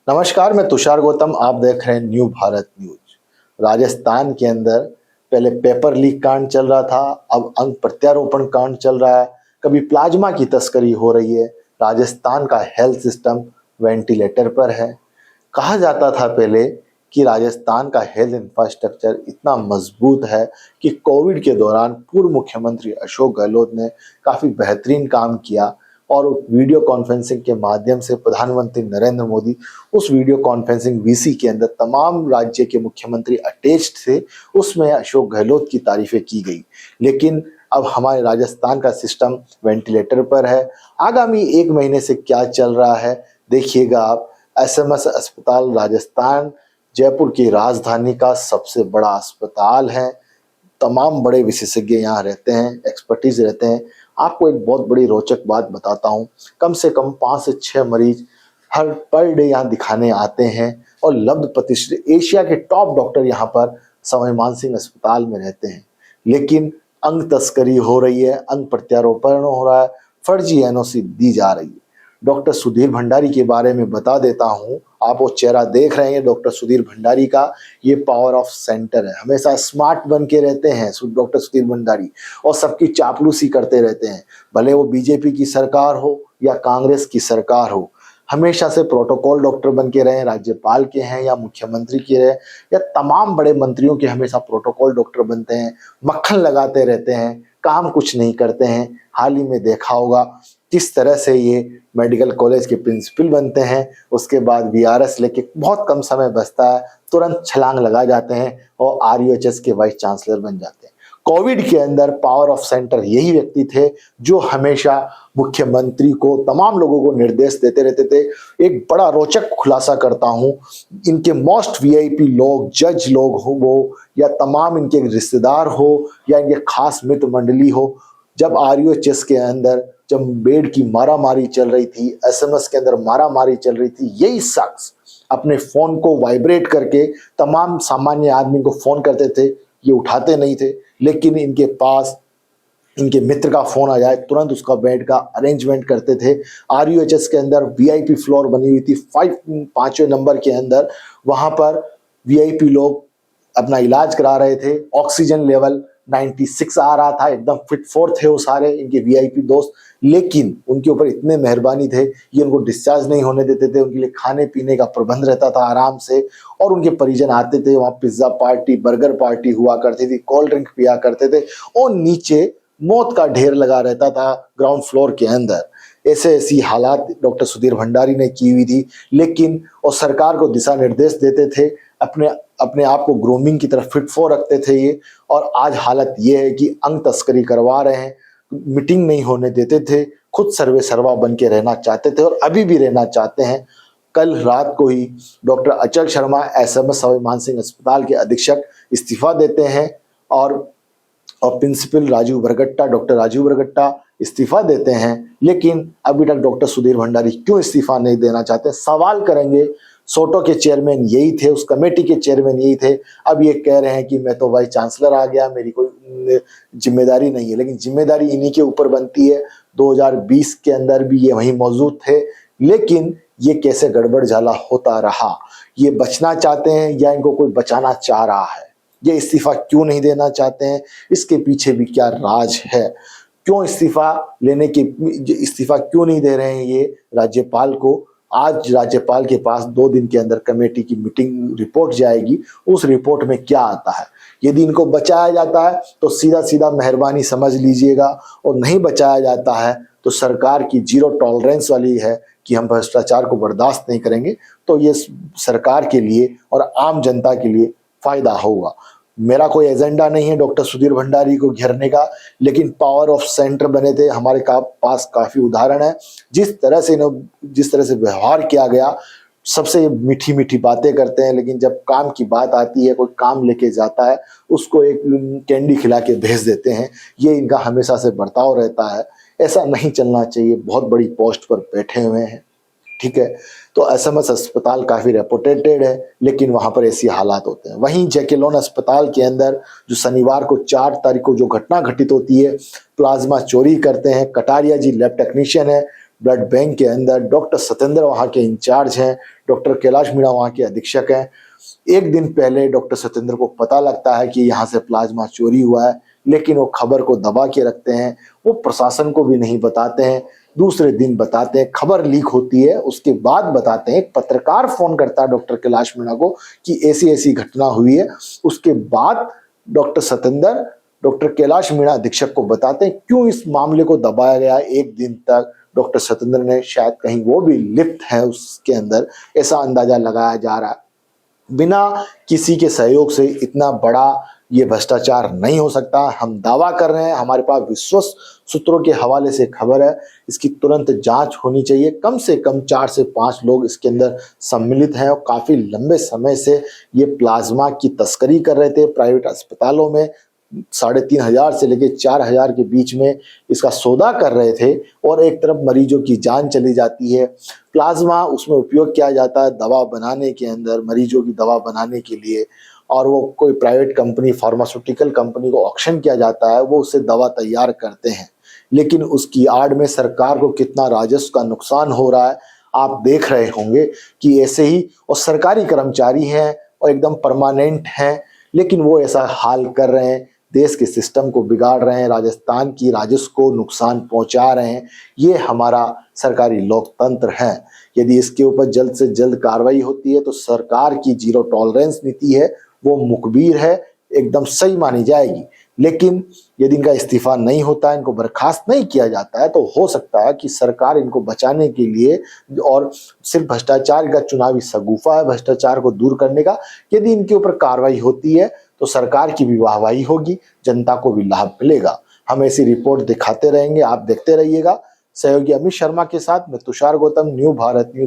नमस्कार, मैं तुषार गौतम। आप देख रहे हैं न्यू भारत न्यूज। राजस्थान के अंदर पहले पेपर लीक कांड चल रहा था, अब अंग प्रत्यारोपण कांड चल रहा है, कभी प्लाज्मा की तस्करी हो रही है। राजस्थान का हेल्थ सिस्टम वेंटिलेटर पर है। कहा जाता था पहले कि राजस्थान का हेल्थ इंफ्रास्ट्रक्चर इतना मजबूत है कि कोविड के दौरान पूर्व मुख्यमंत्री अशोक गहलोत ने काफी बेहतरीन काम किया और वीडियो कॉन्फ्रेंसिंग के माध्यम से प्रधानमंत्री नरेंद्र मोदी उस वीडियो कॉन्फ्रेंसिंग वीसी के अंदर तमाम राज्य के मुख्यमंत्री अटैच्ड थे, उसमें अशोक गहलोत की तारीफें की गई। लेकिन अब हमारे राजस्थान का सिस्टम वेंटिलेटर पर है। आगामी 1 महीने से क्या चल रहा है देखिएगा आप। एसएमएस अस्पताल राजस्थान जयपुर की राजधानी का सबसे बड़ा अस्पताल है। तमाम बड़े विशेषज्ञ यहाँ रहते हैं, एक्सपर्टीज रहते हैं। आपको एक बहुत बड़ी रोचक बात बताता हूँ। कम से कम 5 से 6 मरीज हर पर डे यहाँ दिखाने आते हैं और लब्ध प्रतिष्ठित एशिया के टॉप डॉक्टर यहाँ पर सवाई मानसिंह अस्पताल में रहते हैं। लेकिन अंग तस्करी हो रही है, अंग प्रत्यारोपण हो रहा है, फर्जी एनओसी दी जा रही है। डॉक्टर सुधीर भंडारी के बारे में बता देता हूँ। आप वो चेहरा देख रहे हैं डॉक्टर सुधीर भंडारी का, ये पावर ऑफ सेंटर है। हमेशा स्मार्ट बन के रहते हैं डॉक्टर सुधीर भंडारी और सबकी चापलूसी करते रहते हैं, भले वो बीजेपी की सरकार हो या कांग्रेस की सरकार हो। हमेशा से प्रोटोकॉल डॉक्टर बन के रहे, राज्यपाल के हैं या मुख्यमंत्री के रहे या तमाम बड़े मंत्रियों के हमेशा प्रोटोकॉल डॉक्टर बनते हैं, मक्खन लगाते रहते हैं, काम कुछ नहीं करते हैं। हाल ही में देखा होगा किस तरह से ये मेडिकल कॉलेज के प्रिंसिपल बनते हैं, उसके बाद वीआरएस लेके बहुत कम समय बचता है, तुरंत छलांग लगा जाते हैं और आरयूएचएस के वाइस चांसलर बन जाते हैं। कोविड के अंदर पावर ऑफ सेंटर यही व्यक्ति थे जो हमेशा मुख्यमंत्री को, तमाम लोगों को निर्देश देते रहते थे। एक बड़ा रोचक खुलासा करता हूं, इनके मोस्ट वीआईपी लोग, जज लोग हो वो या तमाम इनके रिश्तेदार हो या इनके खास मित्र मंडली हो, जब आरयूएचएस के अंदर जब बेड की मारामारी चल रही थी, एसएमएस के अंदर मारामारी चल रही थी, यही शख्स अपने फोन को वाइब्रेट करके तमाम सामान्य आदमी को फोन करते थे। ये उठाते नहीं थे, लेकिन इनके पास इनके मित्र का फोन आ जाए तुरंत उसका बेड का अरेंजमेंट करते थे। आरयूएचएस के अंदर वीआईपी फ्लोर बनी हुई थी 5वें नंबर के अंदर, वहां पर वीआईपी लोग अपना इलाज करा रहे थे। ऑक्सीजन लेवल 96 आ रहा था, एकदम फिट फोर थे वो सारे इनके वीआईपी दोस्त, लेकिन उनके ऊपर इतने मेहरबानी थे, ये उनको डिस्चार्ज नहीं होने देते थे। उनके लिए खाने पीने का प्रबंध रहता था आराम से, और उनके परिजन आते थे, वहाँ पिज्जा पार्टी, बर्गर पार्टी हुआ करती थी, कोल्ड ड्रिंक पिया करते थे, और नीचे मौत का ढेर लगा रहता था ग्राउंड फ्लोर के अंदर। ऐसी हालात डॉक्टर सुधीर भंडारी ने की हुई थी, लेकिन और सरकार को दिशा निर्देश देते थे, अपने अपने आप को ग्रूमिंग की तरफ फिट फॉर रखते थे ये। और आज हालत ये है कि अंग तस्करी करवा रहे हैं, मीटिंग नहीं होने देते थे, खुद सर्वे सर्वा बन के रहना चाहते थे और अभी भी रहना चाहते हैं। कल रात को ही डॉक्टर अचल शर्मा एसएमएस सवाई मानसिंह अस्पताल के अधीक्षक इस्तीफा देते हैं और प्रिंसिपल डॉक्टर राजीव बरगट्टा इस्तीफा देते हैं। लेकिन अभी तक डॉक्टर सुधीर भंडारी क्यों इस्तीफा नहीं देना चाहते, सवाल करेंगे। सोटो के चेयरमैन यही थे, उस कमेटी के चेयरमैन यही थे। अब ये कह रहे हैं कि मैं तो वाइस चांसलर आ गया, मेरी कोई जिम्मेदारी नहीं है, लेकिन जिम्मेदारी इन्हीं के ऊपर बनती है। 2020 के अंदर भी ये वहीं मौजूद थे, लेकिन ये कैसे गड़बड़ झाला होता रहा। ये बचना चाहते हैं या इनको कोई बचाना चाह रहा है, ये इस्तीफा क्यों नहीं देना चाहते हैं, इसके पीछे भी क्या राज है, क्यों इस्तीफा क्यों नहीं दे रहे हैं ये राज्यपाल को। आज राज्यपाल के पास 2 दिन के अंदर कमेटी की मीटिंग रिपोर्ट जाएगी, उस रिपोर्ट में क्या आता है। यदि इनको बचाया जाता है तो सीधा सीधा मेहरबानी समझ लीजिएगा, और नहीं बचाया जाता है तो सरकार की जीरो टॉलरेंस वाली है कि हम भ्रष्टाचार को बर्दाश्त नहीं करेंगे, तो ये सरकार के लिए और आम जनता के लिए फायदा होगा। मेरा कोई एजेंडा नहीं है डॉक्टर सुधीर भंडारी को घेरने का, लेकिन पावर ऑफ सेंटर बने थे। हमारे पास काफी उदाहरण है, जिस तरह से व्यवहार किया गया। सबसे मीठी मीठी बातें करते हैं, लेकिन जब काम की बात आती है, कोई काम लेके जाता है, उसको एक कैंडी खिला के भेज देते हैं। ये इनका हमेशा से बर्ताव रहता है, ऐसा नहीं चलना चाहिए। बहुत बड़ी पोस्ट पर बैठे हुए हैं, ठीक है। तो एसएमएस अस्पताल काफी रेपुटेटेड है, लेकिन वहां पर ऐसी हालात होते हैं। वहीं जेके लोन अस्पताल के अंदर जो शनिवार को 4 तारीख को जो घटना घटित होती है, प्लाज्मा चोरी करते हैं। कटारिया जी लैब टेक्नीशियन है, ब्लड बैंक के अंदर। डॉक्टर सत्येंद्र वहाँ के इंचार्ज हैं, डॉक्टर कैलाश मीणा वहाँ के अधीक्षक हैं। एक दिन पहले डॉक्टर सत्येंद्र को पता लगता है कि यहाँ से प्लाज्मा चोरी हुआ है, लेकिन वो खबर को दबा के रखते हैं, वो प्रशासन को भी नहीं बताते हैं। दूसरे दिन बताते हैं, खबर लीक होती है, उसके बाद बताते हैं। एक पत्रकार फोन करता है डॉक्टर कैलाश मीणा को कि ऐसी ऐसी घटना हुई है। उसके बाद डॉक्टर सत्येंद्र डॉक्टर कैलाश मीणा अधीक्षक को बताते हैं क्यों इस मामले को दबाया गया एक दिन तक। डॉक्टर सत्येंद्र ने शायद कहीं वो भी लिप्त है उसके अंदर, ऐसा अंदाजा लगाया जा रहा है। बिना किसी के सहयोग से इतना बड़ा ये भ्रष्टाचार नहीं हो सकता। हम दावा कर रहे हैं, हमारे पास विश्वस्त सूत्रों के हवाले से खबर है, इसकी तुरंत जांच होनी चाहिए। कम से कम 4 से 5 लोग इसके अंदर सम्मिलित हैं और काफी लंबे समय से ये प्लाज्मा की तस्करी कर रहे थे। प्राइवेट अस्पतालों में 3,500 से लेके 4,000 के बीच में इसका सौदा कर रहे थे और एक तरफ मरीजों की जान चली जाती है। प्लाज्मा उसमें उपयोग किया जाता है दवा बनाने के अंदर, मरीजों की दवा बनाने के लिए, और वो कोई प्राइवेट कंपनी, फार्मास्यूटिकल कंपनी को ऑक्शन किया जाता है, वो उससे दवा तैयार करते हैं। लेकिन उसकी आड़ में सरकार को कितना राजस्व का नुकसान हो रहा है आप देख रहे होंगे कि ऐसे ही, और सरकारी कर्मचारी हैं और एकदम परमानेंट हैं, लेकिन वो ऐसा हाल कर रहे हैं, देश के सिस्टम को बिगाड़ रहे हैं, राजस्थान की राजस्व को नुकसान पहुंचा रहे हैं। ये हमारा सरकारी लोकतंत्र है। यदि इसके ऊपर जल्द से जल्द कार्रवाई होती है तो सरकार की जीरो टॉलरेंस नीति है वो मुखबिर है, एकदम सही मानी जाएगी। लेकिन यदि इनका इस्तीफा नहीं होता है, इनको बर्खास्त नहीं किया जाता है, तो हो सकता है कि सरकार इनको बचाने के लिए, और सिर्फ भ्रष्टाचार का चुनावी शगुफा है भ्रष्टाचार को दूर करने का, यदि इनके ऊपर कार्रवाई होती है तो सरकार की भी वाहवाही होगी, जनता को भी लाभ मिलेगा। हम ऐसी रिपोर्ट दिखाते रहेंगे, आप देखते रहिएगा। सहयोगी अमित शर्मा के साथ मैं तुषार गौतम, न्यू भारत न्यूज।